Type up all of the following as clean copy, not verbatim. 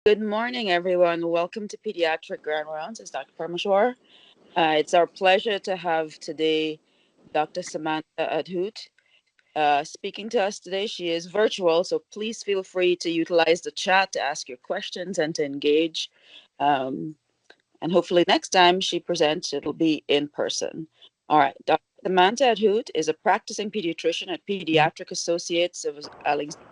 Good morning, everyone. Welcome to Pediatric Grand Rounds. It's Dr. Parmeshwar. It's our pleasure to have today Dr. Samantha Adhoot speaking to us today. She is virtual, so please feel free to utilize the chat to ask your questions and to engage. Um, and hopefully next time she presents, it'll be in person. All right. Dr. Samantha Adhoot is a practicing pediatrician at Pediatric Associates of Alexandria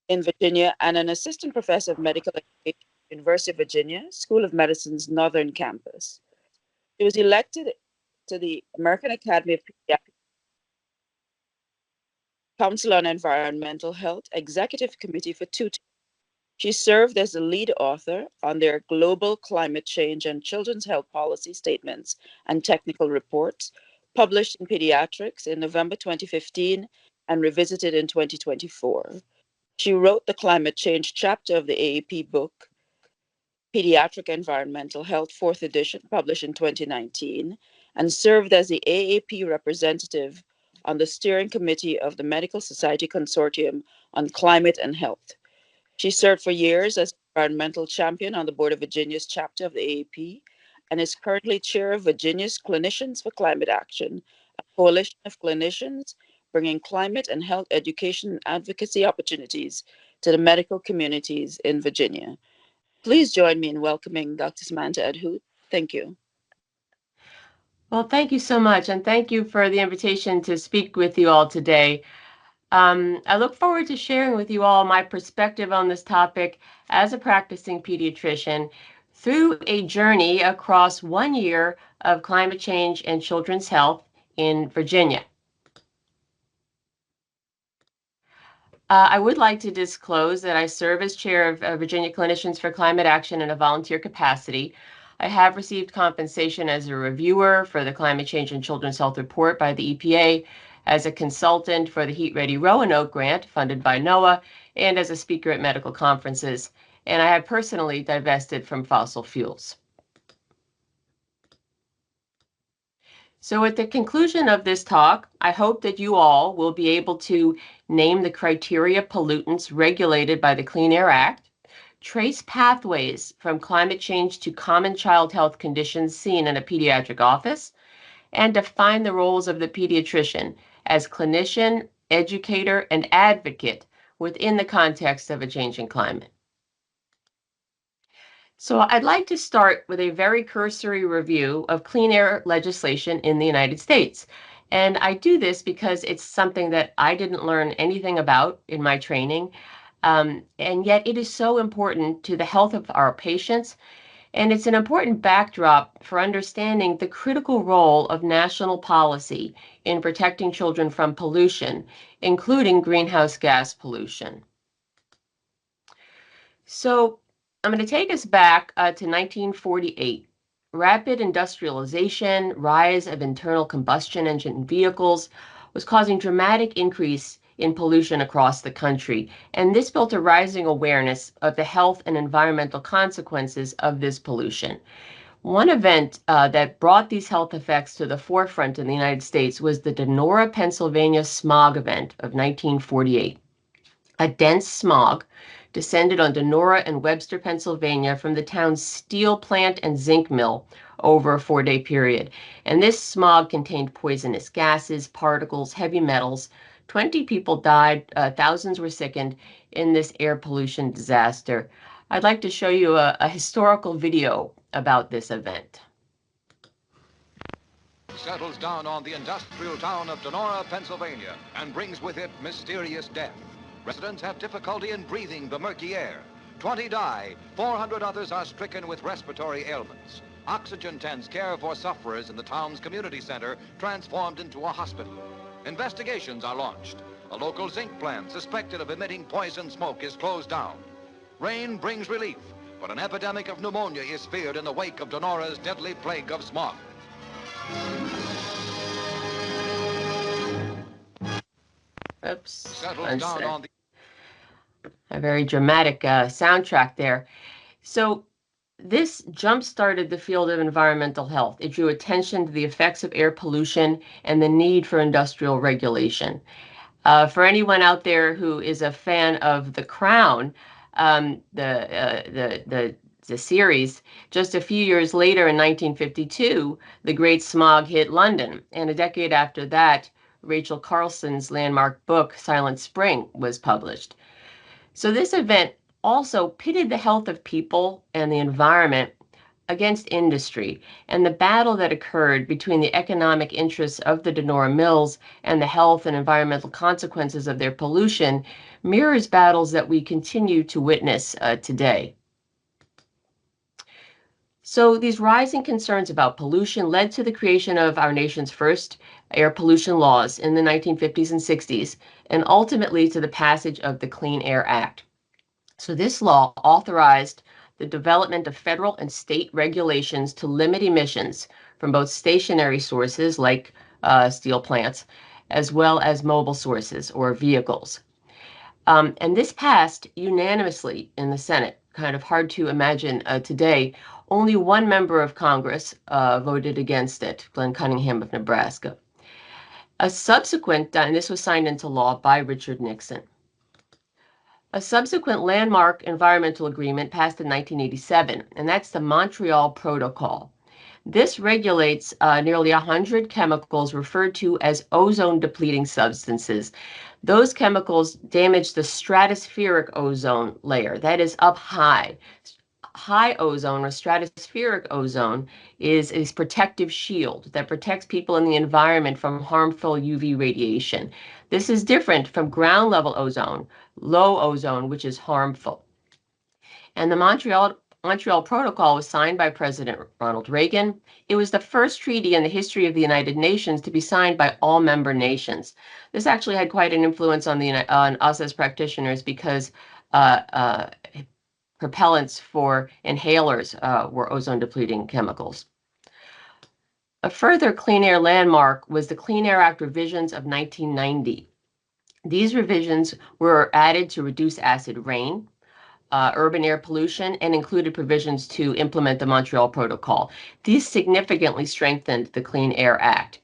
in Virginia and an assistant professor of medical education at the University of Virginia School of Medicine's Northern Campus. She was elected to the American Academy of Pediatrics Council on Environmental Health Executive Committee for 2 terms. She served as the lead author on their Global Climate Change and Children's Health Policy Statements and Technical Reports, published in Pediatrics in November 2015 and revisited in 2024. She wrote the climate change chapter of the AAP book, Pediatric Environmental Health, 4th edition, published in 2019, and served as the AAP representative on the steering committee of the Medical Society Consortium on Climate and Health. She served for years as environmental champion on the board of Virginia's chapter of the AAP and is currently chair of Virginia's Clinicians for Climate Action, a coalition of clinicians bringing climate and health education and advocacy opportunities to the medical communities in Virginia. Please join me in welcoming Dr. Samantha Adhoot. Thank you. Well, thank you so much, and thank you for the invitation to speak with you all today. I look forward to sharing with you all my perspective on this topic as a practicing pediatrician through a journey across 1 year of climate change and children's health in Virginia. I would like to disclose that I serve as chair of Virginia Clinicians for Climate Action in a volunteer capacity. I have received compensation as a reviewer for the Climate Change and Children's Health Report by the EPA, as a consultant for the Heat Ready Roanoke grant funded by NOAA, and as a speaker at medical conferences. And I have personally divested from fossil fuels. So at the conclusion of this talk, I hope that you all will be able to name the criteria pollutants regulated by the Clean Air Act, trace pathways from climate change to common child health conditions seen in a pediatric office, and define the roles of the pediatrician as clinician, educator, and advocate within the context of a changing climate. So I'd like to start with a very cursory review of clean air legislation in the United States. And I do this because it's something that I didn't learn anything about in my training. And yet it is so important to the health of our patients. And it's an important backdrop for understanding the critical role of national policy in protecting children from pollution, including greenhouse gas pollution. So I'm going to take us back to 1948. Rapid industrialization, rise of internal combustion engine vehicles was causing dramatic increase in pollution across the country. And this built a rising awareness of the health and environmental consequences of this pollution. One event that brought these health effects to the forefront in the United States was the Donora, Pennsylvania smog event of 1948. A dense smog descended on Donora and Webster, Pennsylvania from the town's steel plant and zinc mill over a 4-day period. And this smog contained poisonous gases, particles, heavy metals. 20 people died, thousands were sickened in this air pollution disaster. I'd like to show you a historical video about this event. Settles down on the industrial town of Donora, Pennsylvania, and brings with it mysterious death. Residents have difficulty in breathing the murky air. 20 die, 400 others are stricken with respiratory ailments. Oxygen tents care for sufferers in the town's community center, transformed into a hospital. Investigations are launched. A local zinc plant suspected of emitting poison smoke is closed down. Rain brings relief, but an epidemic of pneumonia is feared in the wake of Donora's deadly plague of smog. Oops. Settles down on the a very dramatic soundtrack there. So this jump-started the field of environmental health. It drew attention to the effects of air pollution and the need for industrial regulation. For anyone out there who is a fan of The Crown, the series. Just a few years later, in 1952, the Great Smog hit London, and a decade after that, Rachel Carlson's landmark book, Silent Spring, was published. So this event also pitted the health of people and the environment against industry, and the battle that occurred between the economic interests of the Donora Mills and the health and environmental consequences of their pollution mirrors battles that we continue to witness today. So these rising concerns about pollution led to the creation of our nation's first air pollution laws in the 1950s and 60s, and ultimately to the passage of the Clean Air Act. So this law authorized the development of federal and state regulations to limit emissions from both stationary sources like steel plants, as well as mobile sources or vehicles. And this passed unanimously in the Senate. Kind of hard to imagine today. Only one member of Congress voted against it, Glenn Cunningham of Nebraska. A subsequent, and this was signed into law by Richard Nixon. A subsequent landmark environmental agreement passed in 1987, and that's the Montreal Protocol. This regulates nearly 100 chemicals referred to as ozone-depleting substances. Those chemicals damage the stratospheric ozone layer, that is up high. High ozone or stratospheric ozone is a protective shield that protects people in the environment from harmful UV radiation. This is different from ground level ozone, low ozone, which is harmful. And the Montreal Protocol was signed by President Ronald Reagan. It was the first treaty in the history of the United Nations to be signed by all member nations. This actually had quite an influence on us as practitioners because propellants for inhalers were ozone-depleting chemicals. A further clean air landmark was the Clean Air Act revisions of 1990. These revisions were added to reduce acid rain, urban air pollution, and included provisions to implement the Montreal Protocol. These significantly strengthened the Clean Air Act.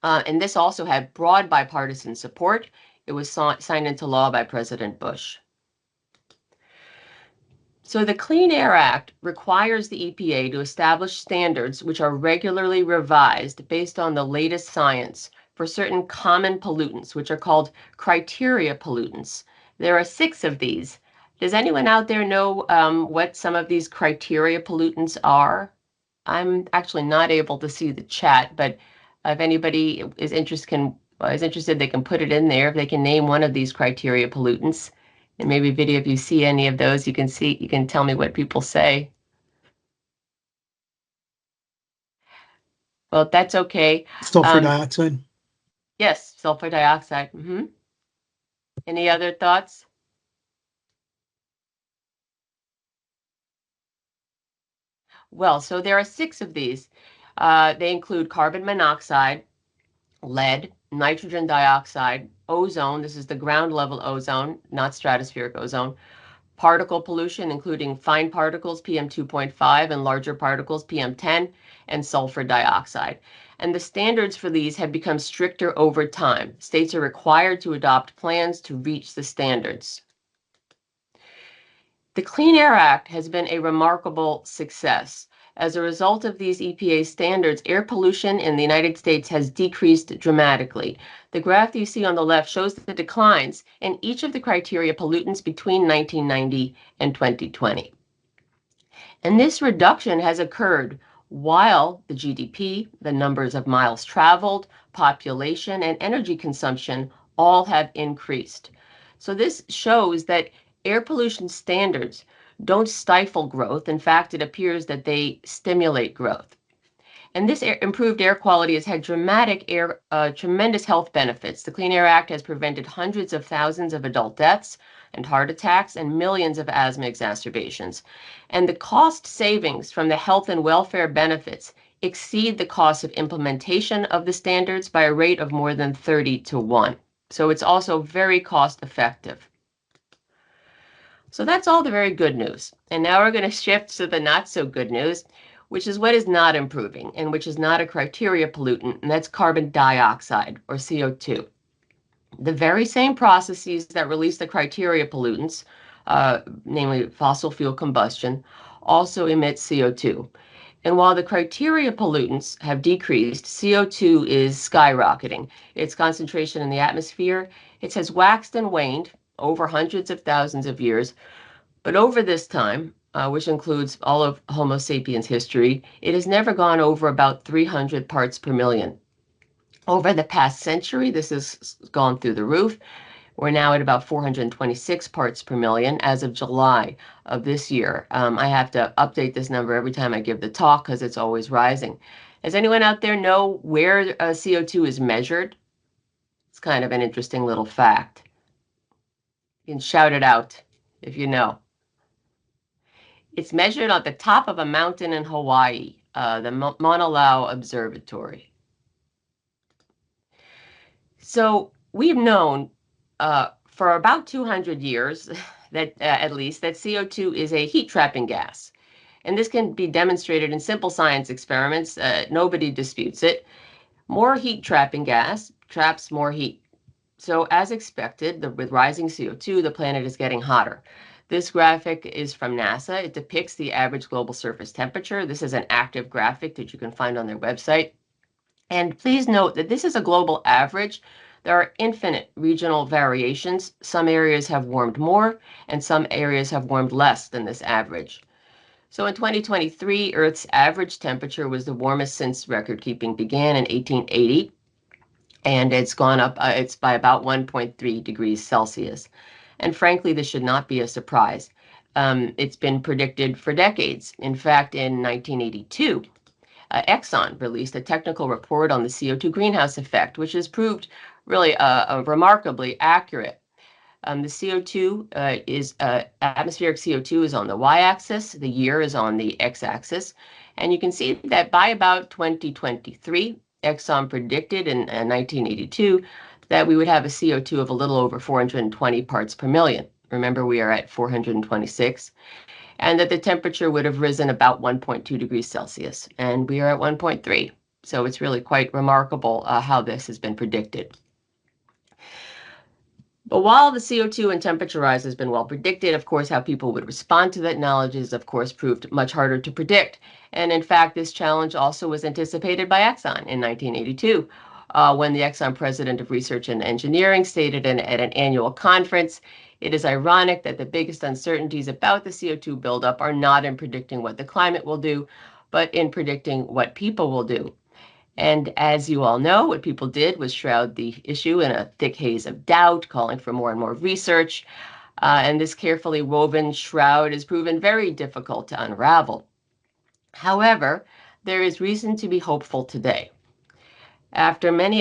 And this also had broad bipartisan support. It was signed into law by President Bush. So the Clean Air Act requires the EPA to establish standards which are regularly revised based on the latest science for certain common pollutants, which are called criteria pollutants. There are 6 of these. Does anyone out there know what some of these criteria pollutants are? I'm actually not able to see the chat, but if anybody is interested, they can put it in there if they can name one of these criteria pollutants. And maybe video, if you see any of those, you can tell me what people say. Well, that's okay. Sulfur dioxide. Yes, sulfur dioxide. Any other thoughts? Well, so there are 6 of these. They include carbon monoxide, lead, nitrogen dioxide, ozone. This is the ground level ozone, not stratospheric ozone. Particle pollution, including fine particles, PM2.5, and larger particles, PM10, and sulfur dioxide. And the standards for these have become stricter over time. States are required to adopt plans to reach the standards. The Clean Air Act has been a remarkable success. As a result of these EPA standards, air pollution in the United States has decreased dramatically. The graph that you see on the left shows the declines in each of the criteria pollutants between 1990 and 2020. And this reduction has occurred while the GDP, the numbers of miles traveled, population, and energy consumption all have increased. So this shows that air pollution standards don't stifle growth. In fact, it appears that they stimulate growth. And this improved air quality has had tremendous health benefits. The Clean Air Act has prevented hundreds of thousands of adult deaths and heart attacks and millions of asthma exacerbations. And the cost savings from the health and welfare benefits exceed the cost of implementation of the standards by a rate of more than 30 to 1. So it's also very cost effective. So that's all the very good news. And now we're going to shift to the not so good news, which is what is not improving and which is not a criteria pollutant, and that's carbon dioxide or CO2. The very same processes that release the criteria pollutants, namely fossil fuel combustion, also emits CO2. And while the criteria pollutants have decreased, CO2 is skyrocketing. Its concentration in the atmosphere, it has waxed and waned over hundreds of thousands of years, but over this time, which includes all of Homo sapiens history, it has never gone over about 300 parts per million. Over the past century, this has gone through the roof. We're now at about 426 parts per million as of July of this year. I have to update this number every time I give the talk because it's always rising. Does anyone out there know where CO2 is measured? It's kind of an interesting little fact. You can shout it out if you know. It's measured at the top of a mountain in Hawaii, the Mauna Loa Observatory. So we've known for about 200 years that at least that CO2 is a heat trapping gas. And this can be demonstrated in simple science experiments. Nobody disputes it. More heat trapping gas traps more heat. So as expected, with rising CO2, the planet is getting hotter. This graphic is from NASA. It depicts the average global surface temperature. This is an active graphic that you can find on their website. And please note that this is a global average. There are infinite regional variations. Some areas have warmed more, and some areas have warmed less than this average. So in 2023, Earth's average temperature was the warmest since record keeping began in 1880. And it's gone up, it's by about 1.3 degrees Celsius. And frankly, this should not be a surprise. It's been predicted for decades. In fact, in 1982, Exxon released a technical report on the CO2 greenhouse effect, which has proved really remarkably accurate. The CO2 atmospheric CO2 is on the y-axis, the year is on the x-axis, and you can see that by about 2023, Exxon predicted in 1982 that we would have a CO2 of a little over 420 parts per million. Remember, we are at 426, and that the temperature would have risen about 1.2 degrees Celsius, and we are at 1.3. So it's really quite remarkable how this has been predicted. But while the CO2 and temperature rise has been well predicted, of course, how people would respond to that knowledge is, of course, proved much harder to predict. And in fact, this challenge also was anticipated by Exxon in 1982, when the Exxon president of research and engineering stated at an annual conference, "It is ironic that the biggest uncertainties about the CO2 buildup are not in predicting what the climate will do, but in predicting what people will do." And as you all know, what people did was shroud the issue in a thick haze of doubt, calling for more and more research. And this carefully woven shroud has proven very difficult to unravel. However, there is reason to be hopeful today. After many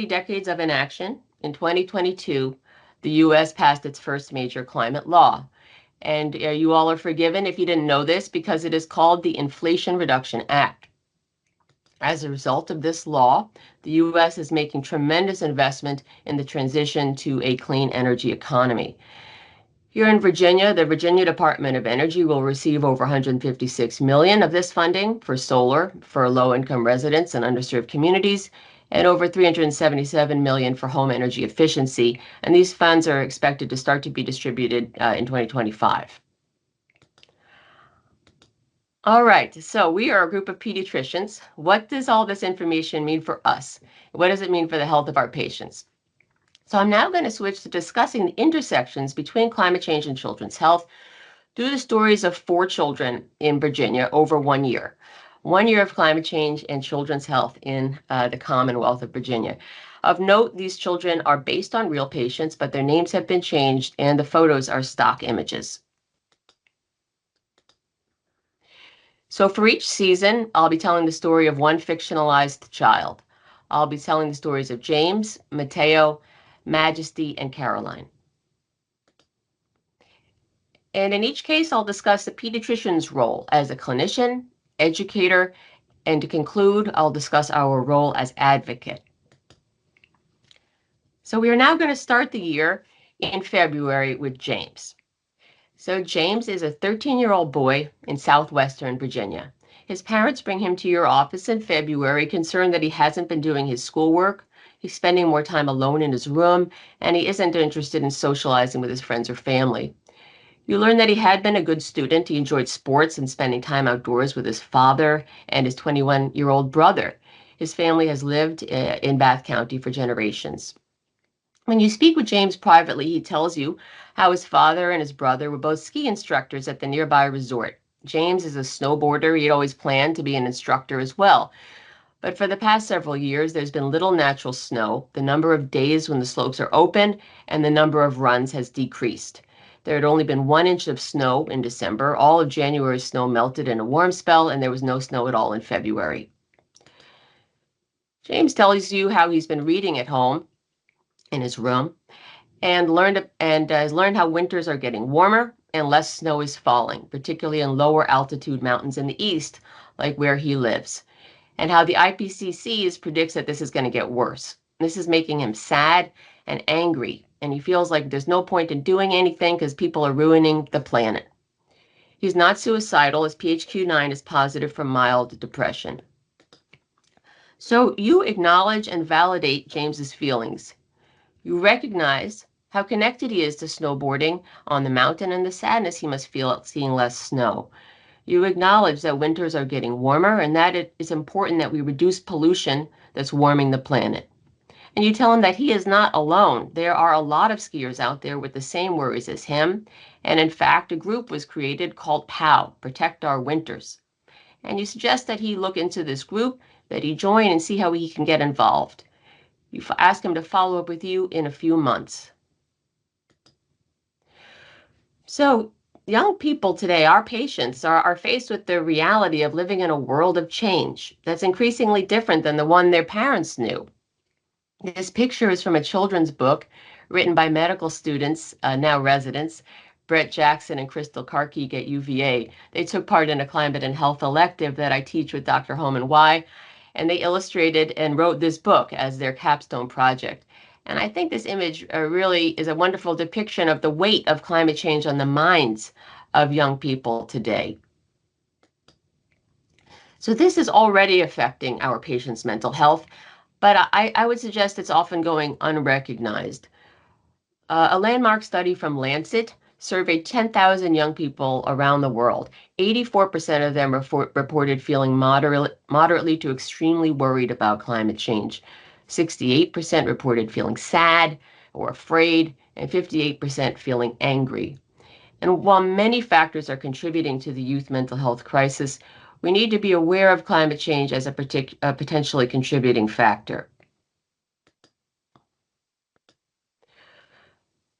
decades of inaction, in 2022, the U.S. passed its first major climate law. And you all are forgiven if you didn't know this because it is called the Inflation Reduction Act. As a result of this law, the U.S. is making tremendous investment in the transition to a clean energy economy. Here in Virginia, the Virginia Department of Energy will receive over $156 million of this funding for solar for low-income residents and underserved communities, and over $377 million for home energy efficiency. And these funds are expected to start to be distributed in 2025. All right, so we are a group of pediatricians. What does all this information mean for us? What does it mean for the health of our patients? So I'm now going to switch to discussing the intersections between climate change and children's health through the stories of 4 children in Virginia over 1 year. 1 year of climate change and children's health in the Commonwealth of Virginia. Of note, these children are based on real patients, but their names have been changed and the photos are stock images. So for each season, I'll be telling the story of one fictionalized child. I'll be telling the stories of James, Mateo, Majesty, and Caroline. And in each case, I'll discuss the pediatrician's role as a clinician, educator, and to conclude, I'll discuss our role as advocate. So we are now going to start the year in February with James. So James is a 13-year-old boy in southwestern Virginia. His parents bring him to your office in February, concerned that he hasn't been doing his schoolwork, he's spending more time alone in his room, and he isn't interested in socializing with his friends or family. You learn that he had been a good student. He enjoyed sports and spending time outdoors with his father and his 21-year-old brother. His family has lived in Bath County for generations. When you speak with James privately, he tells you how his father and his brother were both ski instructors at the nearby resort. James is a snowboarder. He had always planned to be an instructor as well. But for the past several years, there's been little natural snow. The number of days when the slopes are open and the number of runs has decreased. There had only been 1 inch of snow in December. All of January's snow melted in a warm spell, and there was no snow at all in February. James tells you how he's been reading at home in his room and has learned how winters are getting warmer and less snow is falling, particularly in lower altitude mountains in the east, like where he lives, and how the IPCC predicts that this is going to get worse. This is making him sad and angry, and he feels like there's no point in doing anything because people are ruining the planet. He's not suicidal. His PHQ-9 is positive for mild depression. So you acknowledge and validate James's feelings. You recognize how connected he is to snowboarding on the mountain and the sadness he must feel at seeing less snow. You acknowledge that winters are getting warmer and that it is important that we reduce pollution that's warming the planet. And you tell him that he is not alone. There are a lot of skiers out there with the same worries as him. And in fact, a group was created called POW, Protect Our Winters. And you suggest that he look into this group, that he join and see how he can get involved. You ask him to follow up with you in a few months. So young people today, our patients, are faced with the reality of living in a world of change that's increasingly different than the one their parents knew. This picture is from a children's book written by medical students, now residents, Brett Jackson and Crystal Karkeek at UVA. They took part in a climate and health elective that I teach with Dr. Homan Y, and they illustrated and wrote this book as their capstone project. And I think this image really is a wonderful depiction of the weight of climate change on the minds of young people today. So this is already affecting our patients' mental health, but I would suggest it's often going unrecognized. A landmark study from Lancet surveyed 10,000 young people around the world. 84% of them reported feeling moderately to extremely worried about climate change. 68% reported feeling sad or afraid, and 58% feeling angry. And while many factors are contributing to the youth mental health crisis, we need to be aware of climate change as a potentially contributing factor.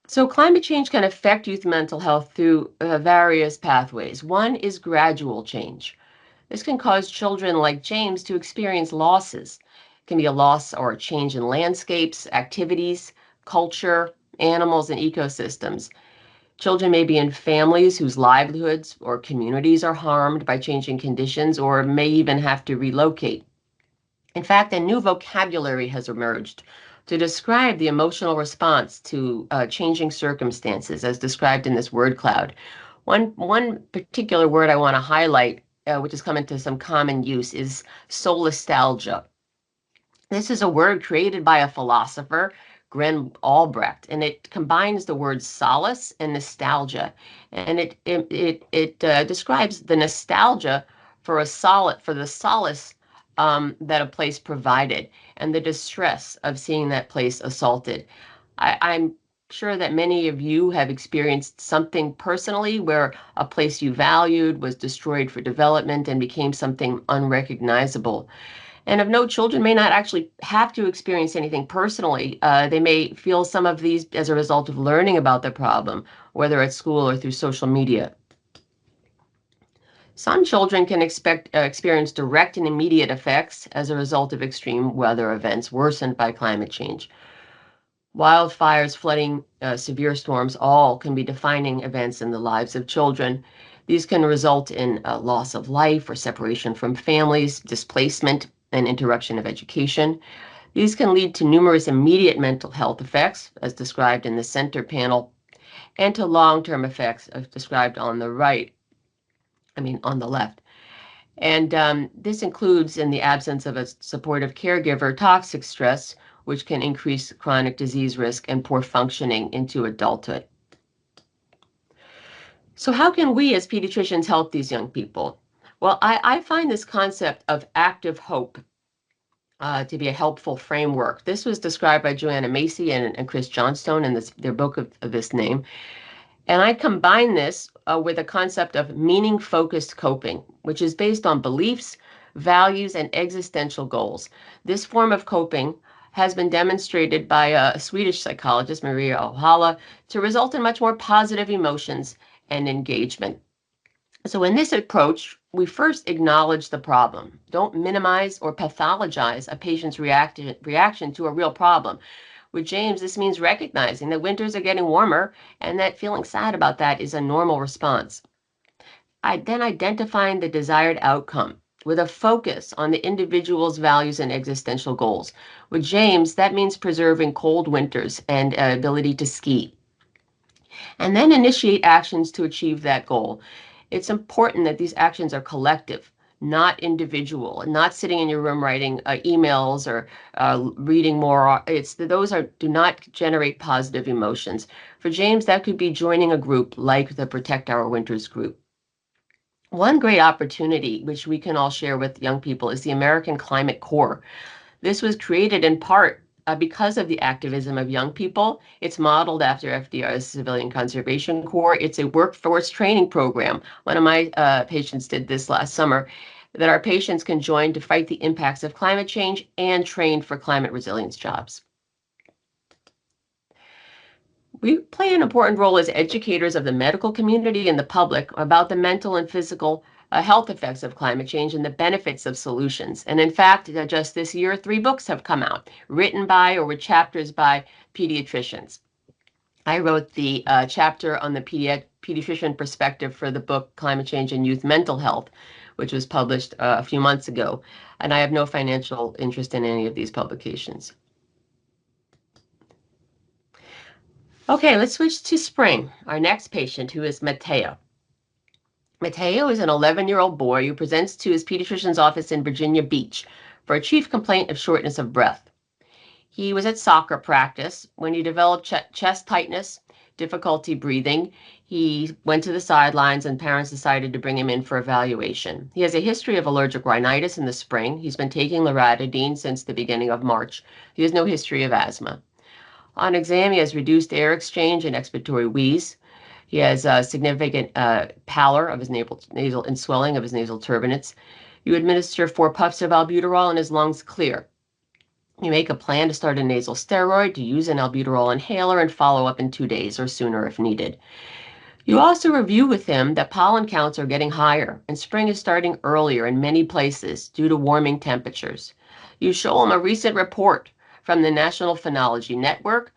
So climate change can affect youth mental health through various pathways. One is gradual change. This can cause children like James to experience losses. It can be a loss or a change in landscapes, activities, culture, animals, and ecosystems. Children may be in families whose livelihoods or communities are harmed by changing conditions or may even have to relocate. In fact, a new vocabulary has emerged to describe the emotional response to changing circumstances as described in this word cloud. One particular word I want to highlight, which has come into some common use, is solastalgia. This is a word created by a philosopher, Gren Albrecht, and it combines the words solace and nostalgia. And it describes the nostalgia for the solace that a place provided and the distress of seeing that place assaulted. I'm sure that many of you have experienced something personally where a place you valued was destroyed for development and became something unrecognizable. And of note, children may not actually have to experience anything personally. They may feel some of these as a result of learning about the problem, whether at school or through social media. Some children can experience direct and immediate effects as a result of extreme weather events worsened by climate change. Wildfires, flooding, severe storms, all can be defining events in the lives of children. These can result in loss of life or separation from families, displacement, and interruption of education. These can lead to numerous immediate mental health effects, as described in the center panel, and to long-term effects as described on the on the left. And this includes, in the absence of a supportive caregiver, toxic stress, which can increase chronic disease risk and poor functioning into adulthood. So how can we as pediatricians help these young people? Well, I find this concept of active hope to be a helpful framework. This was described by Joanna Macy and Chris Johnstone in their book of this name. And I combine this with a concept of meaning-focused coping, which is based on beliefs, values, and existential goals. This form of coping has been demonstrated by a Swedish psychologist, Maria Ohala, to result in much more positive emotions and engagement. So in this approach, we first acknowledge the problem. Don't minimize or pathologize a patient's reaction to a real problem. With James, this means recognizing that winters are getting warmer and that feeling sad about that is a normal response. Then identifying the desired outcome with a focus on the individual's values and existential goals. With James, that means preserving cold winters and ability to ski. And then initiate actions to achieve that goal. It's important that these actions are collective, not individual, and not sitting in your room writing emails or reading more. Do not generate positive emotions. For James, that could be joining a group like the Protect Our Winters group. One great opportunity, which we can all share with young people, is the American Climate Corps. This was created in part because of the activism of young people. It's modeled after FDR's Civilian Conservation Corps. It's a workforce training program. One of my patients did this last summer, that our patients can join to fight the impacts of climate change and train for climate resilience jobs. We play an important role as educators of the medical community and the public about the mental and physical health effects of climate change and the benefits of solutions. And in fact, just this year, 3 books have come out, written by or with chapters by pediatricians. I wrote the chapter on the pediatrician perspective for the book Climate Change and Youth Mental Health, which was published a few months ago. And I have no financial interest in any of these publications. Okay, let's switch to spring. Our next patient, who is Mateo. Mateo is an 11-year-old boy who presents to his pediatrician's office in Virginia Beach for a chief complaint of shortness of breath. He was at soccer practice when he developed chest tightness, difficulty breathing. He went to the sidelines and parents decided to bring him in for evaluation. He has a history of allergic rhinitis in the spring. He's been taking loratadine since the beginning of March. He has no history of asthma. On exam, he has reduced air exchange and expiratory wheeze. He has significant pallor of his nasal and swelling of his nasal turbinates. You administer 4 puffs of albuterol and his lungs clear. You make a plan to start a nasal steroid, to use an albuterol inhaler, and follow up in 2 days or sooner if needed. You also review with him that pollen counts are getting higher and spring is starting earlier in many places due to warming temperatures. You show him a recent report from the National Phenology Network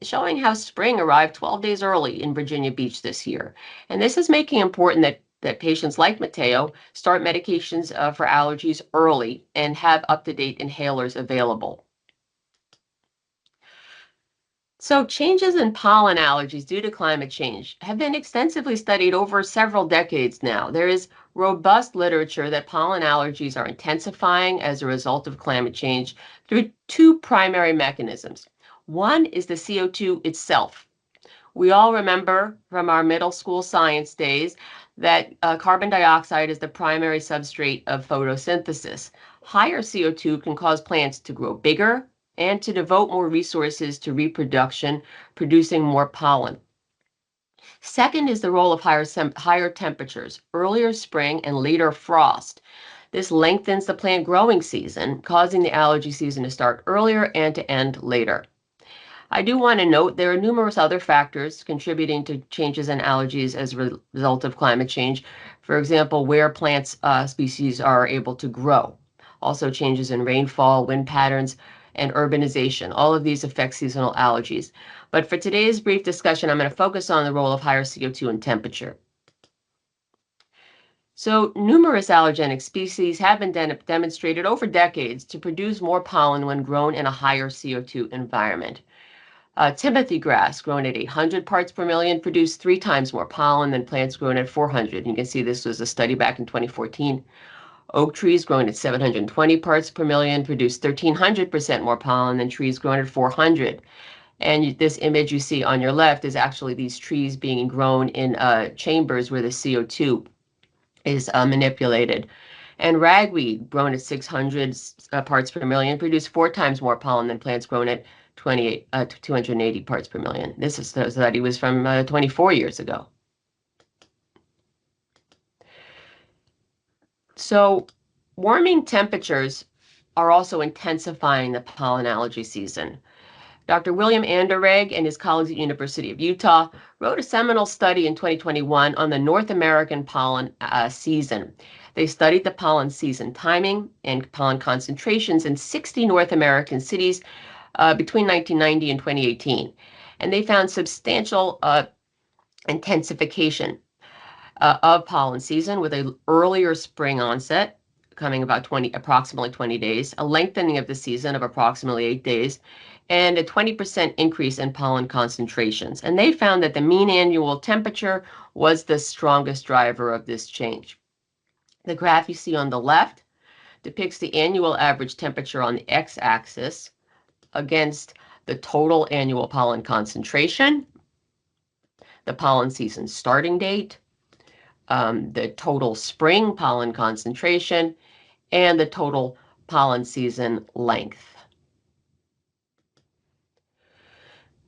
showing how spring arrived 12 days early in Virginia Beach this year. And this is making important that patients like Mateo start medications for allergies early and have up-to-date inhalers available. So changes in pollen allergies due to climate change have been extensively studied over several decades now. There is robust literature that pollen allergies are intensifying as a result of climate change through 2 primary mechanisms. One is the CO2 itself. We all remember from our middle school science days that carbon dioxide is the primary substrate of photosynthesis. Higher CO2 can cause plants to grow bigger and to devote more resources to reproduction, producing more pollen. Second is the role of higher temperatures, earlier spring and later frost. This lengthens the plant growing season, causing the allergy season to start earlier and to end later. I do want to note there are numerous other factors contributing to changes in allergies as a result of climate change. For example, where plants species are able to grow. Also changes in rainfall, wind patterns, and urbanization. All of these affect seasonal allergies. But for today's brief discussion, I'm going to focus on the role of higher CO2 and temperature. So numerous allergenic species have been demonstrated over decades to produce more pollen when grown in a higher CO2 environment. Timothy grass grown at 800 parts per million produced 3 times more pollen than plants grown at 400. You can see this was a study back in 2014. Oak trees grown at 720 parts per million produced 1,300% more pollen than trees grown at 400. And this image you see on your left is actually these trees being grown in chambers where the CO2 is manipulated. And ragweed, grown at 600 parts per million, produce 4 times more pollen than plants grown at 280 parts per million. This is the study was from 24 years ago. So warming temperatures are also intensifying the pollen allergy season. Dr. William Anderegg and his colleagues at University of Utah wrote a seminal study in 2021 on the North American pollen season. They studied the pollen season timing and pollen concentrations in 60 North American cities between 1990 and 2018. And they found substantial intensification of pollen season with an earlier spring onset, coming about approximately 20 days, a lengthening of the season of approximately 8 days, and a 20% increase in pollen concentrations. And they found that the mean annual temperature was the strongest driver of this change. The graph you see on the left depicts the annual average temperature on the x-axis against the total annual pollen concentration, the pollen season starting date, the total spring pollen concentration, and the total pollen season length.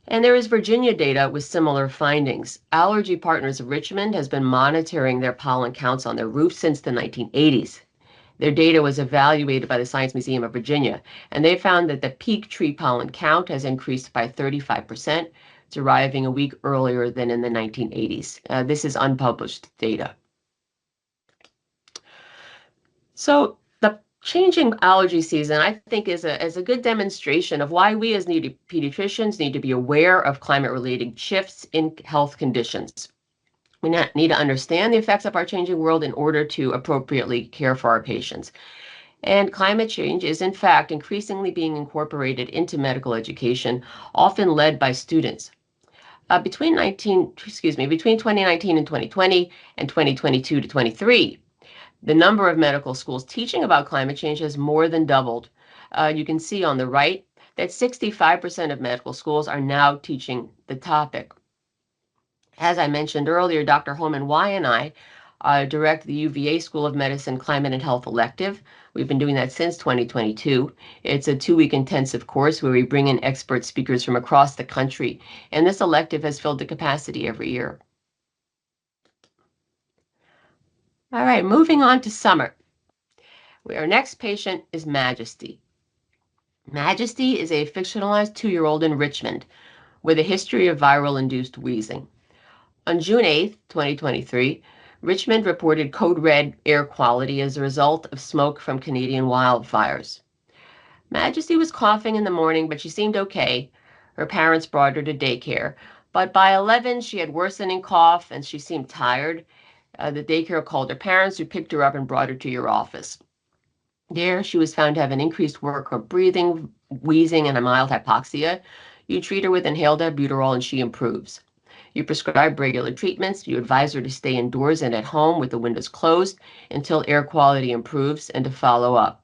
And there is Virginia data with similar findings. Allergy Partners of Richmond has been monitoring their pollen counts on their roofs since the 1980s. Their data was evaluated by the Science Museum of Virginia, and they found that the peak tree pollen count has increased by 35%, arriving a week earlier than in the 1980s. This is unpublished data. So the changing allergy season, I think, is a good demonstration of why we as pediatricians need to be aware of climate-related shifts in health conditions. We need to understand the effects of our changing world in order to appropriately care for our patients. And climate change is, in fact, increasingly being incorporated into medical education, often led by students. Between 2019 and 2020 and 2022 to 23, the number of medical schools teaching about climate change has more than doubled. You can see on the right that 65% of medical schools are now teaching the topic. As I mentioned earlier, Dr. Holman Y and I direct the UVA School of Medicine Climate and Health elective. We've been doing that since 2022. It's a 2-week intensive course where we bring in expert speakers from across the country, and this elective has filled the capacity every year. All right, moving on to summer. Our next patient is Majesty. Majesty is a fictionalized 2-year-old in Richmond with a history of viral-induced wheezing. On June 8, 2023, Richmond reported code red air quality as a result of smoke from Canadian wildfires. Majesty was coughing in the morning, but she seemed okay. Her parents brought her to daycare, but by 11, she had worsening cough and she seemed tired. The daycare called her parents, who picked her up and brought her to your office. There, she was found to have an increased work of breathing, wheezing, and a mild hypoxia. You treat her with inhaled albuterol and she improves. You prescribe regular treatments. You advise her to stay indoors and at home with the windows closed until air quality improves and to follow up.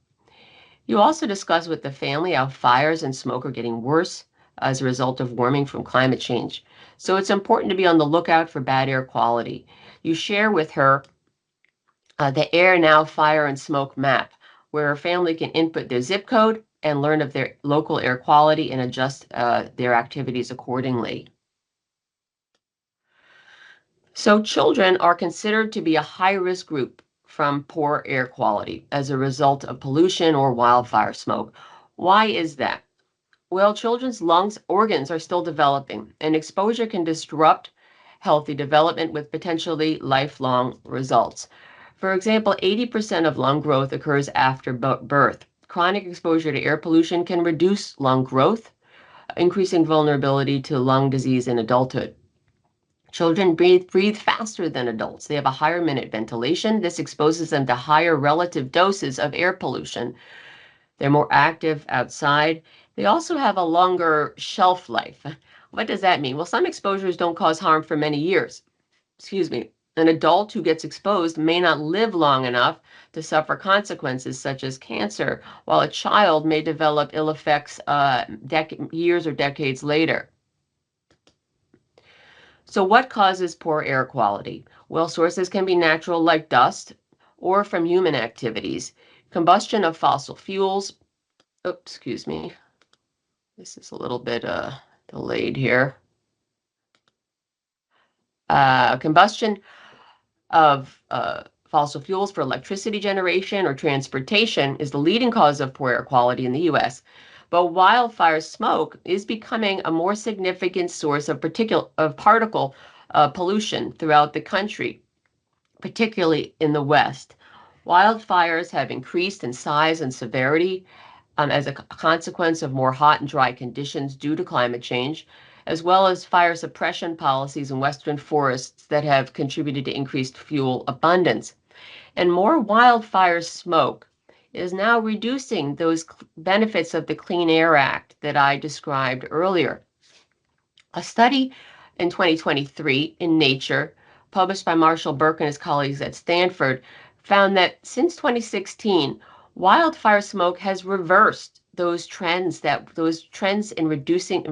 You also discuss with the family how fires and smoke are getting worse as a result of warming from climate change. So it's important to be on the lookout for bad air quality. You share with her the Air Now Fire and Smoke map, where her family can input their zip code and learn of their local air quality and adjust their activities accordingly. So children are considered to be a high-risk group from poor air quality as a result of pollution or wildfire smoke. Why is that? Well, children's lungs organs are still developing, and exposure can disrupt healthy development with potentially lifelong results. For example, 80% of lung growth occurs after birth. Chronic exposure to air pollution can reduce lung growth, increasing vulnerability to lung disease in adulthood. Children breathe faster than adults. They have a higher minute ventilation. This exposes them to higher relative doses of air pollution. They're more active outside. They also have a longer shelf life. What does that mean? Well, some exposures don't cause harm for many years. An adult who gets exposed may not live long enough to suffer consequences such as cancer, while a child may develop ill effects years or decades later. So what causes poor air quality? Well, sources can be natural like dust or from human activities. Combustion of fossil fuels. Oops, excuse me. This is a little bit delayed here. Combustion of fossil fuels for electricity generation or transportation is the leading cause of poor air quality in the U.S. But wildfire smoke is becoming a more significant source of particle pollution throughout the country, particularly in the West. Wildfires have increased in size and severity as a consequence of more hot and dry conditions due to climate change, as well as fire suppression policies in western forests that have contributed to increased fuel abundance. And more wildfire smoke is now reducing those benefits of the Clean Air Act that I described earlier. A study in 2023 in Nature, published by Marshall Burke and his colleagues at Stanford, found that since 2016, wildfire smoke has reversed those trends in reductions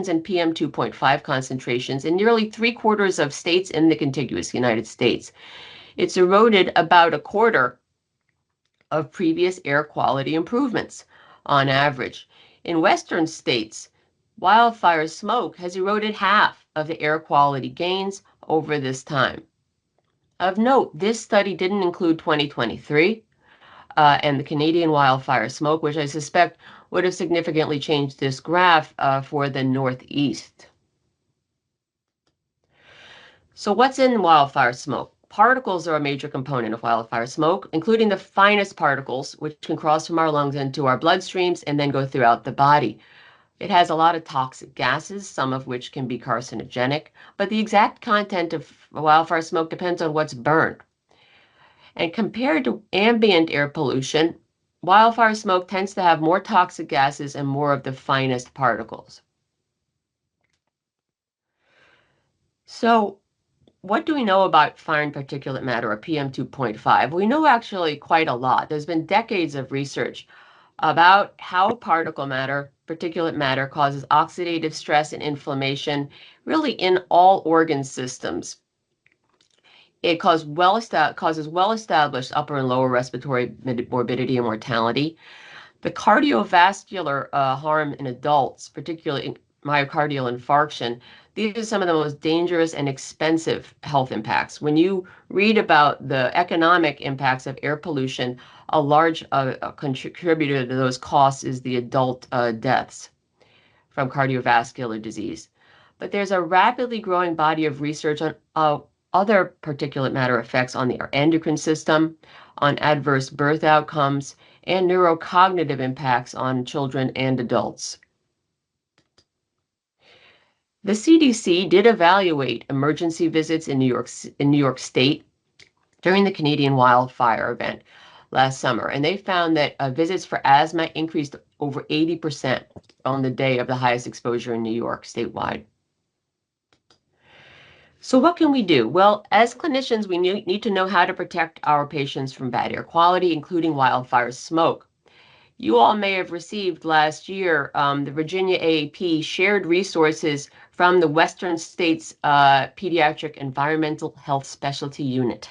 in PM 2.5 concentrations in nearly 3/4 of states in the contiguous United States. It's eroded about a quarter of previous air quality improvements on average. In Western states, wildfire smoke has eroded half of the air quality gains over this time. Of note, this study didn't include 2023 and the Canadian wildfire smoke, which I suspect would have significantly changed this graph for the Northeast. So what's in wildfire smoke? Particles are a major component of wildfire smoke, including the finest particles, which can cross from our lungs into our bloodstreams and then go throughout the body. It has a lot of toxic gases, some of which can be carcinogenic, but the exact content of wildfire smoke depends on what's burned. And compared to ambient air pollution, wildfire smoke tends to have more toxic gases and more of the finest particles. So, what do we know about fine particulate matter, or PM 2.5? We know actually quite a lot. There's been decades of research about how particulate matter causes oxidative stress and inflammation, really in all organ systems. It causes well-established upper and lower respiratory morbidity and mortality. The cardiovascular harm in adults, particularly myocardial infarction, these are some of the most dangerous and expensive health impacts. When you read about the economic impacts of air pollution, a large contributor to those costs is the adult deaths from cardiovascular disease. But there's a rapidly growing body of research on other particulate matter effects on the endocrine system, on adverse birth outcomes, and neurocognitive impacts on children and adults. The CDC did evaluate emergency visits in New York State during the Canadian wildfire event last summer, and they found that visits for asthma increased over 80% on the day of the highest exposure in New York statewide. So what can we do? Well, as clinicians, we need to know how to protect our patients from bad air quality, including wildfire smoke. You all may have received last year, the Virginia AAP shared resources from the Western States Pediatric Environmental Health Specialty Unit.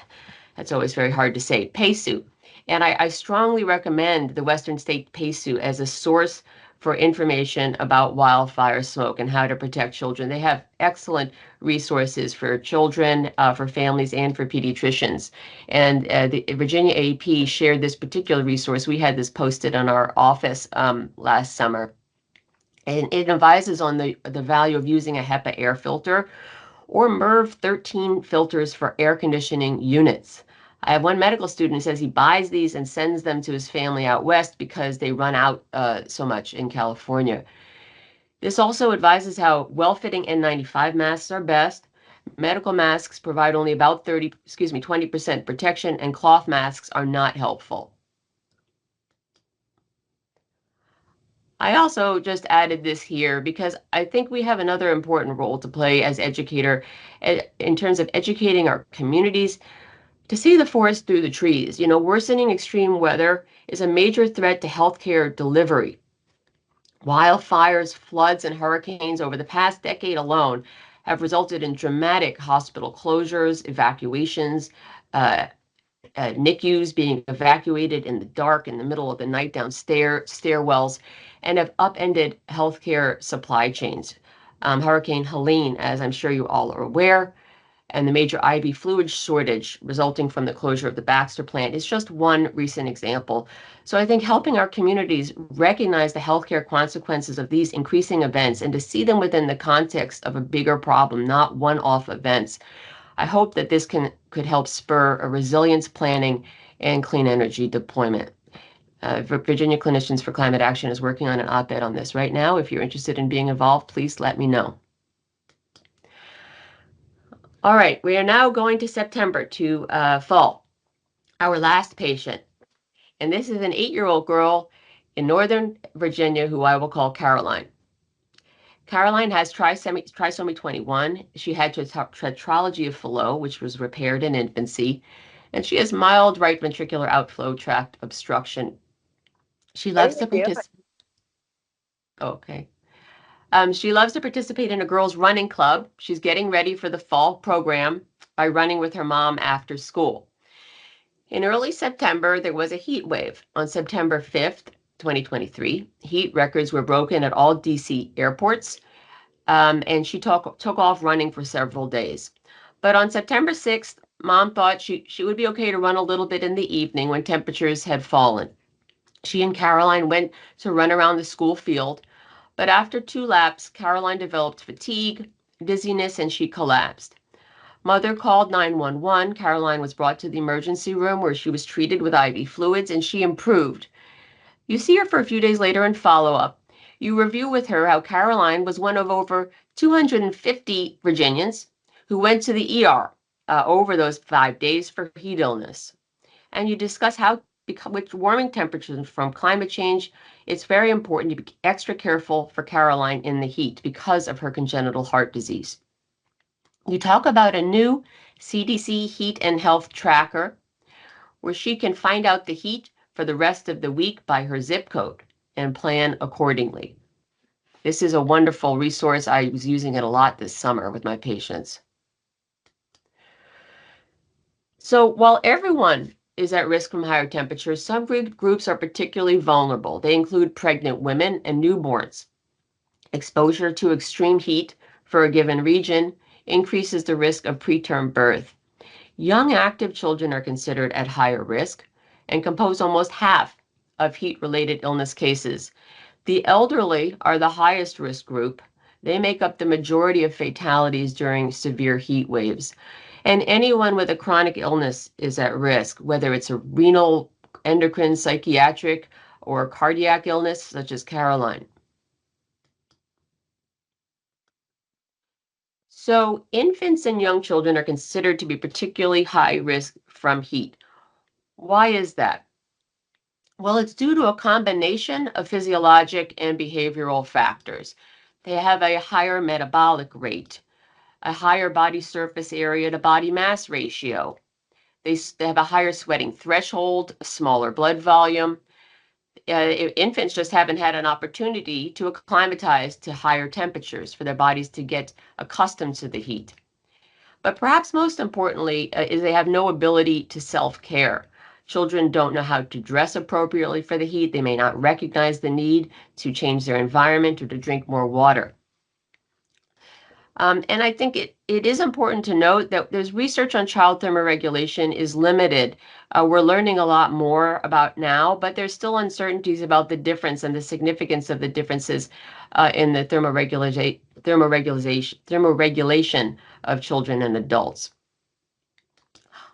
That's always very hard to say, PACU. And I strongly recommend the Western State PACU as a source for information about wildfire smoke and how to protect children. They have excellent resources for children, for families, and for pediatricians. And the Virginia AAP shared this particular resource. We had this posted on our office last summer. And it advises on the value of using a HEPA air filter or MERV 13 filters for air conditioning units. I have one medical student who says he buys these and sends them to his family out west because they run out so much in California. This also advises how well-fitting N95 masks are best. Medical masks provide only about 20% protection, and cloth masks are not helpful. I also just added this here because I think we have another important role to play as educator in terms of educating our communities to see the forest through the trees. You know, worsening extreme weather is a major threat to healthcare delivery. Wildfires, floods, and hurricanes over the past decade alone have resulted in dramatic hospital closures, evacuations, NICUs being evacuated in the dark in the middle of the night down stairwells, and have upended healthcare supply chains. Hurricane Helene, as I'm sure you all are aware, and the major IV fluid shortage resulting from the closure of the Baxter plant is just one recent example. So I think helping our communities recognize the healthcare consequences of these increasing events and to see them within the context of a bigger problem, not one-off events. I hope that this could help spur a resilience planning and clean energy deployment. Virginia Clinicians for Climate Action is working on an op-ed on this right now. If you're interested in being involved, please let me know. All right, we are now going to September to fall. Our last patient, and this is an 8-year-old girl in Northern Virginia who I will call Caroline. Caroline has trisomy 21. She had tetralogy of Fallot, which was repaired in infancy, and she has mild right ventricular outflow tract obstruction. She loves to participate. Okay. She loves to participate in a girls' running club. She's getting ready for the fall program by running with her mom after school. In early September, there was a heat wave. On September 5th, 2023, heat records were broken at all DC airports, and she took off running for several days. But on September 6th, Mom thought she would be okay to run a little bit in the evening when temperatures had fallen. She and Caroline went to run around the school field, but after 2 laps, Caroline developed fatigue, dizziness, and she collapsed. Mother called 911. Caroline was brought to the emergency room where she was treated with IV fluids, and she improved. You see her for a few days later in follow-up. You review with her how Caroline was one of over 250 Virginians who went to the ER over those 5 days for heat illness. And you discuss how, with warming temperatures from climate change, it's very important to be extra careful for Caroline in the heat because of her congenital heart disease. You talk about a new CDC heat and health tracker where she can find out the heat for the rest of the week by her zip code and plan accordingly. This is a wonderful resource. I was using it a lot this summer with my patients. So while everyone is at risk from higher temperatures, some groups are particularly vulnerable. They include pregnant women and newborns. Exposure to extreme heat for a given region increases the risk of preterm birth. Young active children are considered at higher risk and compose almost half of heat-related illness cases. The elderly are the highest risk group. They make up the majority of fatalities during severe heat waves. And anyone with a chronic illness is at risk, whether it's a renal, endocrine, psychiatric, or cardiac illness, such as Caroline. So infants and young children are considered to be particularly high risk from heat. Why is that? Well, it's due to a combination of physiologic and behavioral factors. They have a higher metabolic rate, a higher body surface area to body mass ratio. They have a higher sweating threshold, a smaller blood volume. Infants just haven't had an opportunity to acclimatize to higher temperatures for their bodies to get accustomed to the heat. But perhaps most importantly is they have no ability to self-care. Children don't know how to dress appropriately for the heat. They may not recognize the need to change their environment or to drink more water. And I think it is important to note that there's research on child thermoregulation is limited. We're learning a lot more about now, but there's still uncertainties about the difference and the significance of the differences in the thermoregulation of children and adults.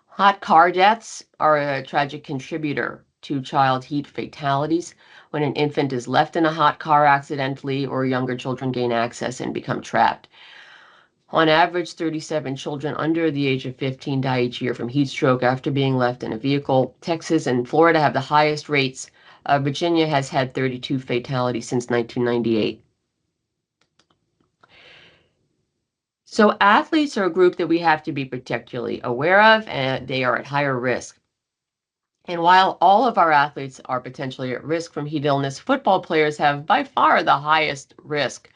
Hot car deaths are a tragic contributor to child heat fatalities when an infant is left in a hot car accidentally or younger children gain access and become trapped. On average, 37 children under the age of 15 die each year from heat stroke after being left in a vehicle. Texas and Florida have the highest rates. Virginia has had 32 fatalities since 1998. So athletes are a group that we have to be particularly aware of, and they are at higher risk. And while all of our athletes are potentially at risk from heat illness, football players have by far the highest risk.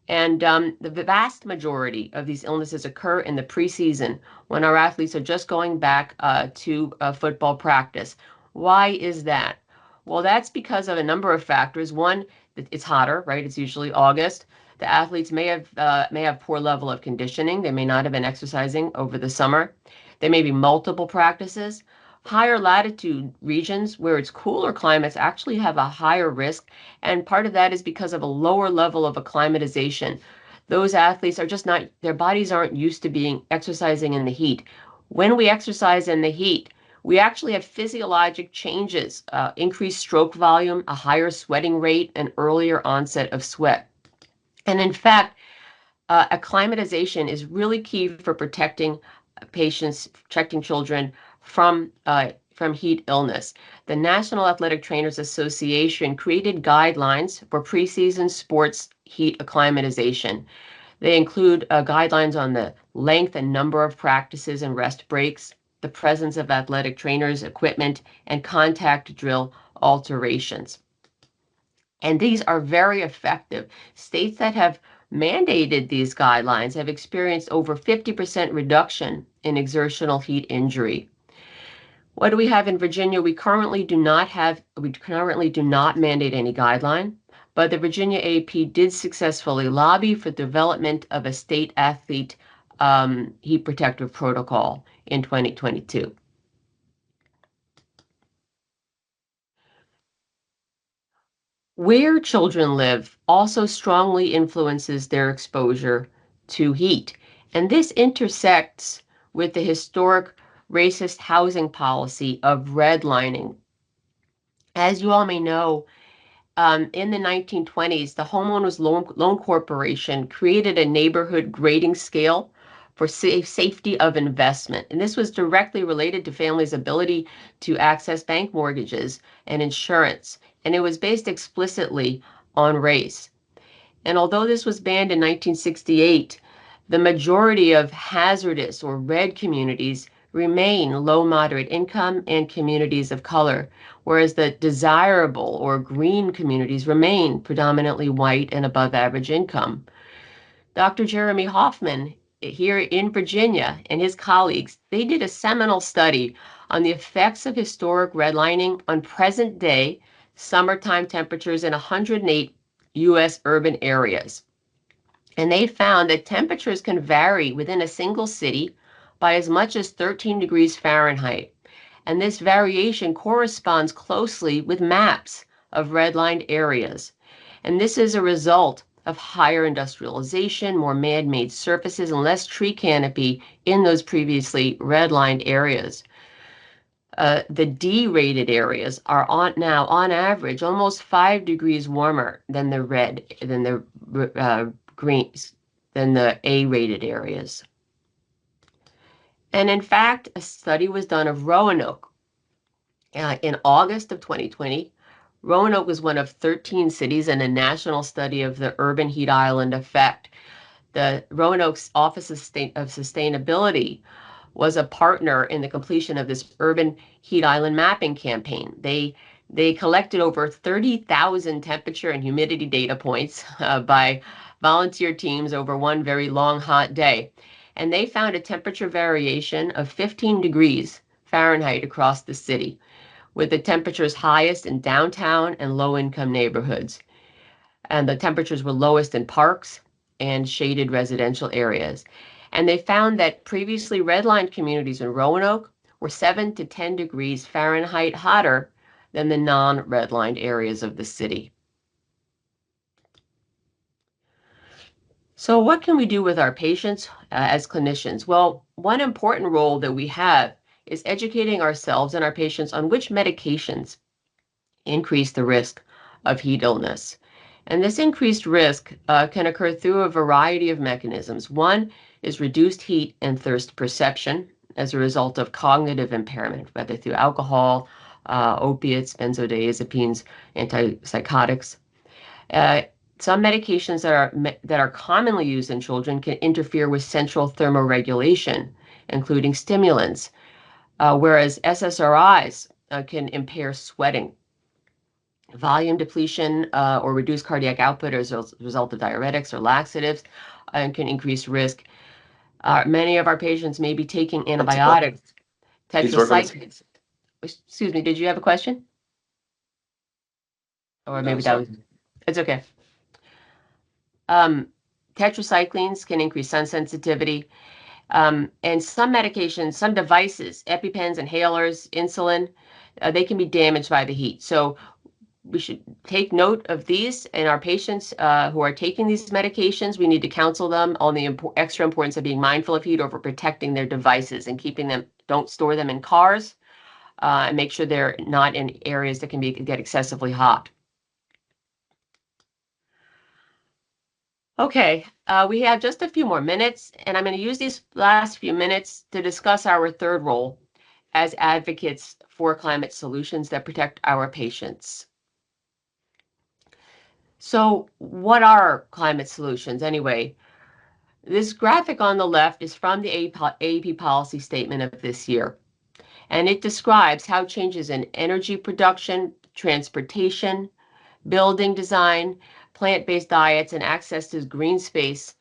And the vast majority of these illnesses occur in the preseason when our athletes are just going back to football practice. Why is that? Well, that's because of a number of factors. One, it's hotter, right? It's usually August. The athletes may have poor level of conditioning. They may not have been exercising over the summer. There may be multiple practices. Higher latitude regions where it's cooler climates actually have a higher risk, and part of that is because of a lower level of acclimatization. Those athletes are just not, their bodies aren't used to being exercising in the heat. When we exercise in the heat, we actually have physiologic changes, increased stroke volume, a higher sweating rate, and earlier onset of sweat. And in fact, acclimatization is really key for protecting patients, protecting children from heat illness. The National Athletic Trainers Association created guidelines for preseason sports heat acclimatization. They include guidelines on the length and number of practices and rest breaks, the presence of athletic trainers, equipment, and contact drill alterations. And these are very effective. States that have mandated these guidelines have experienced over 50% reduction in exertional heat injury. What do we have in Virginia? We currently do not mandate any guideline, but the Virginia AP did successfully lobby for development of a state athlete heat protective protocol in 2022. Where children live also strongly influences their exposure to heat. And this intersects with the historic racist housing policy of redlining. As you all may know, in the 1920s, the Homeowners Loan Corporation created a neighborhood grading scale for safety of investment. And this was directly related to families' ability to access bank mortgages and insurance. And it was based explicitly on race. And although this was banned in 1968, the majority of hazardous or red communities remain low moderate income and communities of color, whereas the desirable or green communities remain predominantly white and above average income. Dr. Jeremy Hoffman here in Virginia and his colleagues, they did a seminal study on the effects of historic redlining on present day summertime temperatures in 108 U.S. urban areas. And they found that temperatures can vary within a single city by as much as 13 degrees Fahrenheit. And this variation corresponds closely with maps of redlined areas. And this is a result of higher industrialization, more man-made surfaces, and less tree canopy in those previously redlined areas. The D-rated areas are now on average almost 5 degrees warmer than the greens than the A-rated areas. And in fact, a study was done of Roanoke in August of 2020. Roanoke was one of 13 cities in a national study of the urban heat island effect. The Roanoke's Office of Sustainability was a partner in the completion of this urban heat island mapping campaign. They collected over 30,000 temperature and humidity data points by volunteer teams over one very long hot day. And they found a temperature variation of 15 degrees Fahrenheit across the city, with the temperatures highest in downtown and low-income neighborhoods. And the temperatures were lowest in parks and shaded residential areas. And they found that previously redlined communities in Roanoke were 7 to 10 degrees Fahrenheit hotter than the non-redlined areas of the city. So what can we do with our patients as clinicians? Well, one important role that we have is educating ourselves and our patients on which medications increase the risk of heat illness. And this increased risk can occur through a variety of mechanisms. One is reduced heat and thirst perception as a result of cognitive impairment, whether through alcohol, opiates, benzodiazepines, antipsychotics. Some medications that are commonly used in children can interfere with central thermoregulation, including stimulants, whereas SSRIs can impair sweating. volume depletion or reduced cardiac output as a result of diuretics or laxatives and can increase risk. Many of our patients may be taking antibiotics, tetracyclines. Excuse me, did you have a question? Or maybe that was, it's okay. Tetracyclines can increase sun sensitivity. And some medications, some devices, EpiPens, inhalers, insulin, they can be damaged by the heat. So we should take note of these in our patients who are taking these medications. We need to counsel them on the extra importance of being mindful of heat over protecting their devices and keeping them, don't store them in cars and make sure they're not in areas that can get excessively hot. Okay, we have just a few more minutes, and I'm going to use these last few minutes to discuss our third role as advocates for climate solutions that protect our patients. So what are climate solutions anyway? This graphic on the left is from the AAP policy statement of this year, and it describes how changes in energy production, transportation, building design, plant-based diets, and access to green space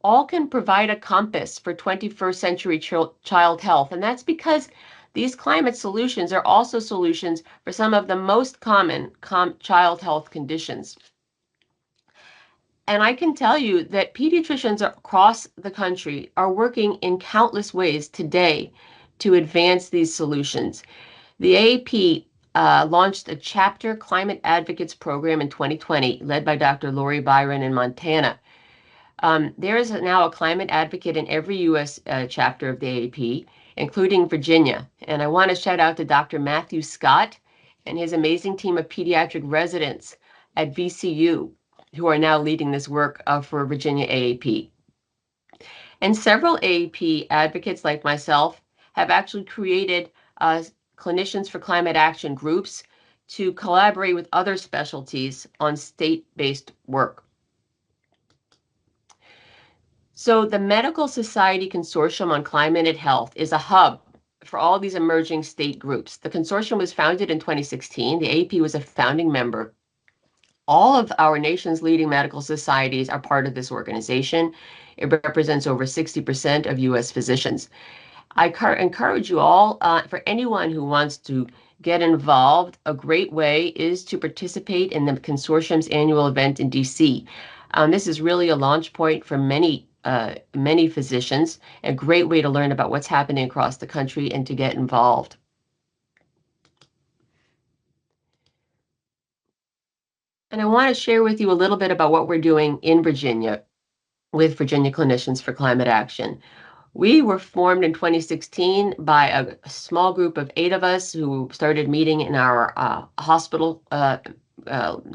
all can provide a compass for 21st century child health. And that's because these climate solutions are also solutions for some of the most common child health conditions. And I can tell you that pediatricians across the country are working in countless ways today to advance these solutions. The AAP launched a chapter climate advocates program in 2020, led by Dr. Lori Byron in Montana. There is now a climate advocate in every U.S. Chapter of the AAP, including Virginia. And I want to shout out to Dr. Matthew Scott and his amazing team of pediatric residents at VCU, who are now leading this work for Virginia AAP. And several AAP advocates like myself have actually created clinicians for climate action groups to collaborate with other specialties on state-based work. So the Medical Society Consortium on Climate and Health is a hub for all these emerging state groups. The consortium was founded in 2016. The AAP was a founding member. All of our nation's leading medical societies are part of this organization. It represents over 60% of U.S. physicians. I encourage you all, for anyone who wants to get involved, a great way is to participate in the consortium's annual event in D.C. This is really a launch point for many physicians, a great way to learn about what's happening across the country and to get involved. And I want to share with you a little bit about what we're doing in Virginia with Virginia Clinicians for Climate Action. We were formed in 2016 by a small group of 8 of us who started meeting in our hospital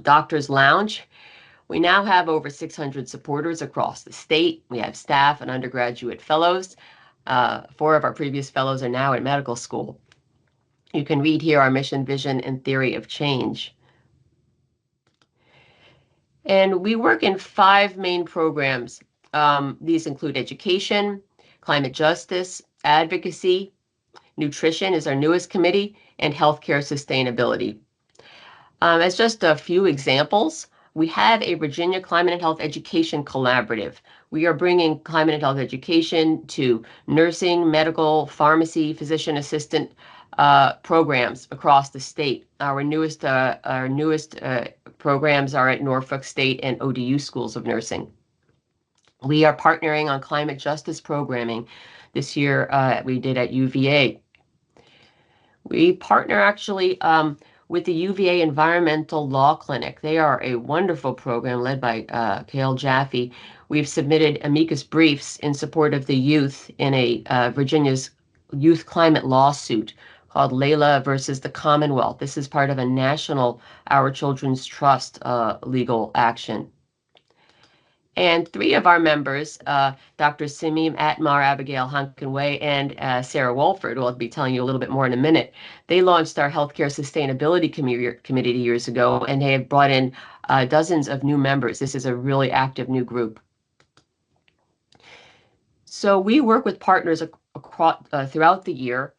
doctor's lounge. We now have over 600 supporters across the state. We have staff and undergraduate fellows. 4 of our previous fellows are now in medical school. You can read here our mission, vision, and theory of change. And we work in 5 main programs. These include education, climate justice, advocacy, nutrition is our newest committee, and healthcare sustainability. As just a few examples, we have a Virginia Climate and Health Education Collaborative. We are bringing climate and health education to nursing, medical, pharmacy, physician assistant programs across the state. Our newest programs are at Norfolk State and ODU schools of nursing. We are partnering on climate justice programming. This year we did at UVA. We partner actually with the UVA Environmental Law Clinic. They are a wonderful program led by Cale Jaffe. We've submitted amicus briefs in support of the youth in a Virginia's youth climate lawsuit called Layla versus the Commonwealth. This is part of a national Our Children's Trust legal action. And 3 of our members, Dr. Simim Atmar, Abigail Hunkenway, and Sarah Wolford, who I'll be telling you a little bit more in a minute, they launched our Healthcare Sustainability Committee years ago, and they have brought in dozens of new members. This is a really active new group. So we work with partners across, throughout the year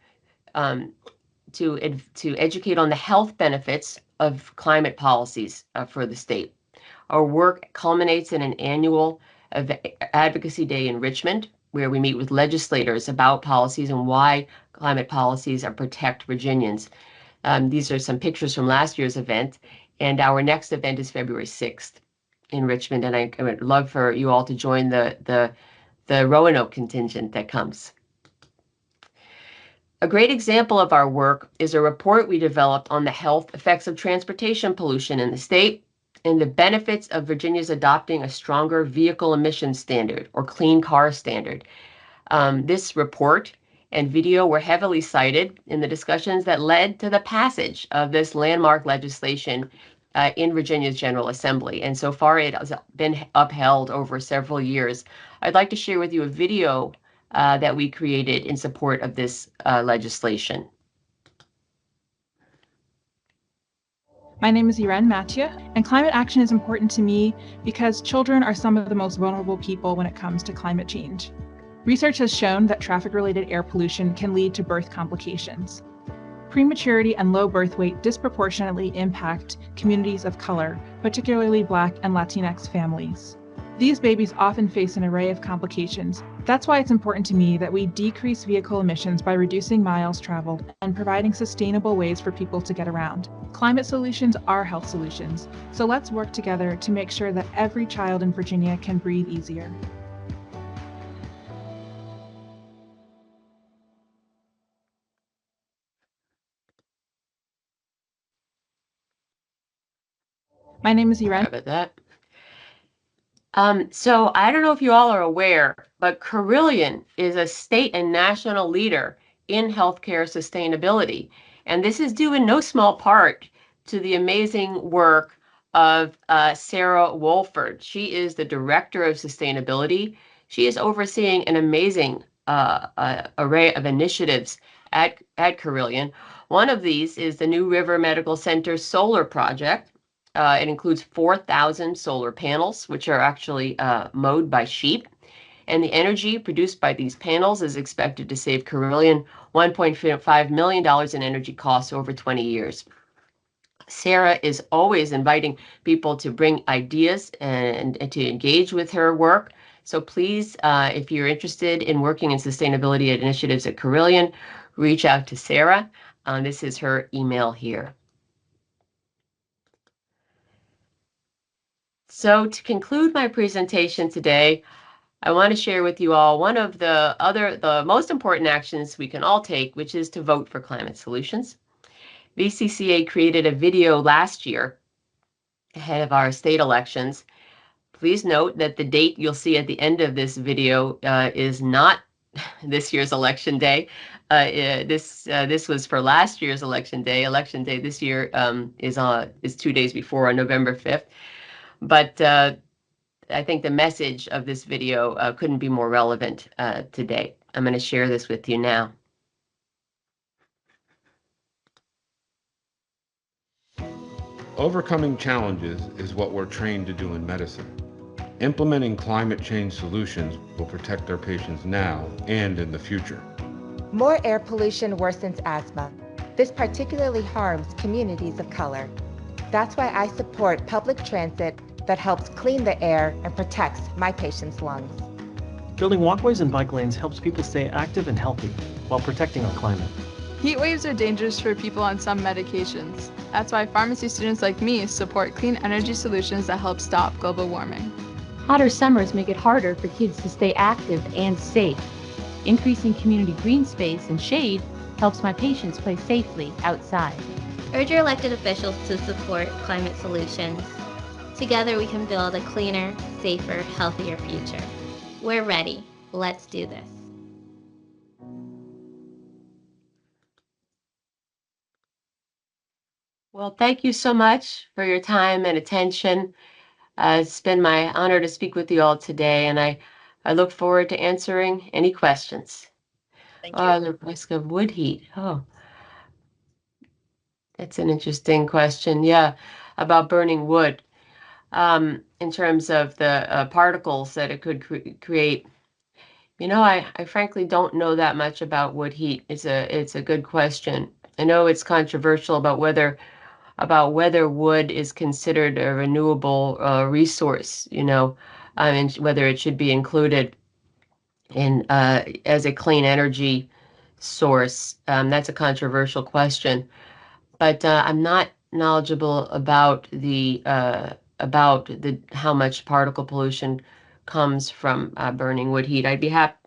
to educate on the health benefits of climate policies for the state. Our work culminates in an annual advocacy day in Richmond, where we meet with legislators about policies and why climate policies protect Virginians. These are some pictures from last year's event, and our next event is February 6th in Richmond, and I would love for you all to join the Roanoke contingent that comes. A great example of our work is a report we developed on the health effects of transportation pollution in the state and the benefits of Virginia's adopting a stronger vehicle emissions standard or clean car standard. This report and video were heavily cited in the discussions that led to the passage of this landmark legislation in Virginia's General Assembly. And so far, it has been upheld over several years. I'd like to share with you a video that we created in support of this legislation. My name is Irene Mathieu, and climate action is important to me because children are some of the most vulnerable people when it comes to climate change. Research has shown that traffic-related air pollution can lead to birth complications. Prematurity and low birth weight disproportionately impact communities of color, particularly Black and Latinx families. These babies often face an array of complications. That's why it's important to me that we decrease vehicle emissions by reducing miles traveled and providing sustainable ways for people to get around. Climate solutions are health solutions, so let's work together to make sure that every child in Virginia can breathe easier. My name is Irene. Sorry about that. So I don't know if you all are aware, but Carilion is a state and national leader in healthcare sustainability. And this is due in no small part to the amazing work of Sarah Wolford. She is the director of sustainability. She is overseeing an amazing array of initiatives at Carilion. One of these is the New River Medical Center solar project. It includes 4,000 solar panels, which are actually mowed by sheep. And the energy produced by these panels is expected to save Carilion $1.5 million in energy costs over 20 years. Sarah is always inviting people to bring ideas and to engage with her work. So please, if you're interested in working in sustainability initiatives at Carilion, reach out to Sarah. This is her email here. So to conclude my presentation today, I want to share with you all one of the most important actions we can all take, which is to vote for climate solutions. VCCA created a video last year ahead of our state elections. Please note that the date you'll see at the end of this video is not this year's election day. This was for last year's election day. Election day this year is 2 days before, on November 5th. But I think the message of this video couldn't be more relevant today. I'm going to share this with you now. Overcoming challenges is what we're trained to do in medicine. Implementing climate change solutions will protect our patients now and in the future. More air pollution worsens asthma. This particularly harms communities of color. That's why I support public transit that helps clean the air and protects my patients' lungs. Building walkways and bike lanes helps people stay active and healthy while protecting our climate. Heat waves are dangerous for people on some medications. That's why pharmacy students like me support clean energy solutions that help stop global warming. Hotter summers make it harder for kids to stay active and safe. Increasing community green space and shade helps my patients play safely outside. Urge your elected officials to support climate solutions. Together we can build a cleaner, safer, healthier future. We're ready. Let's do this. Well, thank you so much for your time and attention. It's been my honor to speak with you all today, and I look forward to answering any questions. Thank you. The risk of wood heat. Oh, that's an interesting question. Yeah, about burning wood. In terms of the particles that it could create. You know, I frankly don't know that much about wood heat. It's a good question. I know it's controversial about whether about whether wood is considered a renewable resource, and whether it should be included in as a clean energy source. That's a controversial question, but I'm not knowledgeable about the how much particle pollution comes from burning wood heat.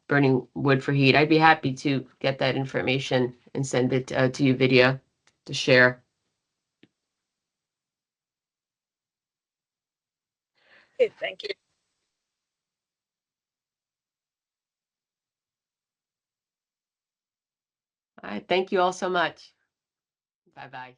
Burning wood for heat. I'd be happy to get that information and send it to you video to share. Okay, thank you. All right, thank you all so much. Bye-bye.